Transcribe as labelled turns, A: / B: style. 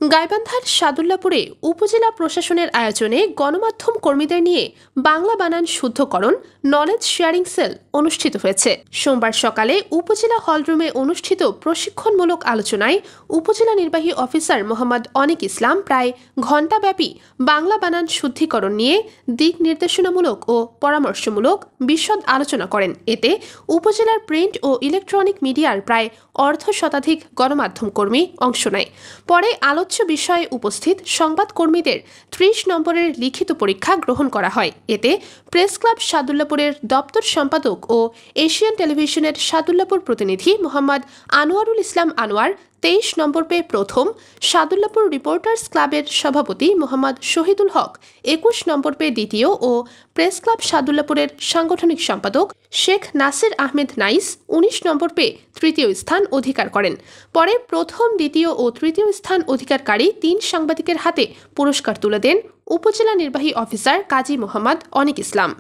A: গাইবান্ধার সাদুল্লাপুরে উপজেলা প্রশাসনের আয়োজনে গণমাধ্যম কর্মীদের নিয়ে বাংলা বানান শুদ্ধকরণ নলেজ শেয়ারিং সেল অনুষ্ঠিত হয়েছে। সোমবার সকালে উপজেলা হলরুমে অনুষ্ঠিত প্রশিক্ষণমূলক আলোচনায় উপজেলা নির্বাহী অফিসার মোহাম্মদ অনিক ইসলাম প্রায় ঘণ্টাব্যাপী বাংলা বানান শুদ্ধিকরণ নিয়ে দিক নির্দেশনামূলক ও পরামর্শমূলক বিশদ আলোচনা করেন। এতে উপজেলার প্রিন্ট ও ইলেকট্রনিক মিডিয়ার প্রায় অর্ধশতাধিক গণমাধ্যম কর্মী অংশ নেয়। পরে আলোচ্য বিষয়ে উপস্থিত সংবাদকর্মীদের ৩০ নম্বরের লিখিত পরীক্ষা গ্রহণ করা হয়। এতে প্রেস ক্লাব সাদুল্লাপুরের দপ্তর সম্পাদক ও এশিয়ান টেলিভিশনের সাদুল্লাপুর প্রতিনিধি মোহাম্মদ আনোয়ারুল ইসলাম আনোয়ার ২৩ নম্বর পেয়ে প্রথম, সাদুল্লাপুর রিপোর্টার্স ক্লাবের সভাপতি মোহাম্মদ শহীদুল হক ২১ নম্বর পেয়ে দ্বিতীয় ও প্রেস ক্লাব সাদুল্লাপুরের সাংগঠনিক সম্পাদক শেখ নাসির আহমেদ নাইস ১৯ নম্বর পেয়ে তৃতীয় স্থান অধিকার করেন। পরে প্রথম, দ্বিতীয় ও তৃতীয় স্থান অধিকারকারী ৩ সাংবাদিকের হাতে পুরস্কার তুলে দেন উপজেলা নির্বাহী অফিসার কাজী মোহাম্মদ অনিক ইসলাম।